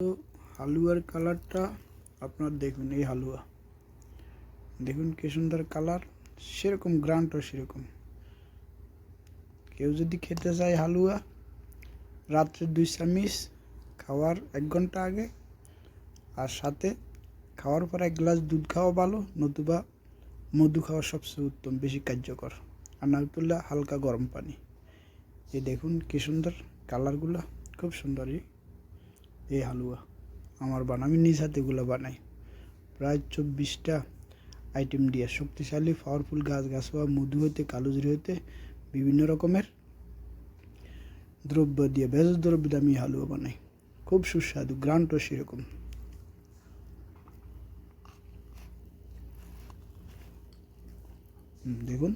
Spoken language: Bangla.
তো হালুয়ার কালারটা আপনার দেখুন, এই হালুয়া দেখুন কি সুন্দর কালার, সেরকম গ্রান্টও সেরকম। কেউ যদি খেতে চায় হালুয়া, রাত্রে 2 চামচ খাওয়ার 1 ঘন্টা আগে, আর সাথে খাওয়ার পর 1 গ্লাস দুধ খাওয়া ভালো, নতুবা মধু খাওয়া সবচেয়ে উত্তম, বেশি কার্যকর। আর না তুললে হালকা গরম পানি। এই দেখুন কি সুন্দর কালারগুলো, খুব সুন্দর। এই হালুয়া আমার আমি নিজ হাতে এগুলো বানাই। প্রায় 24টা আইটেম দিয়ে, শক্তিশালী পাওয়ারফুল গাছগাছুয়া মধু হইতে কালোজিরা হইতে বিভিন্ন রকমের দ্রব্য দিয়ে, ভেষজ দ্রব্য দিয়ে আমি হালুয়া বানাই। খুব সুস্বাদু, গ্রান্টও সেরকম। দেখুন।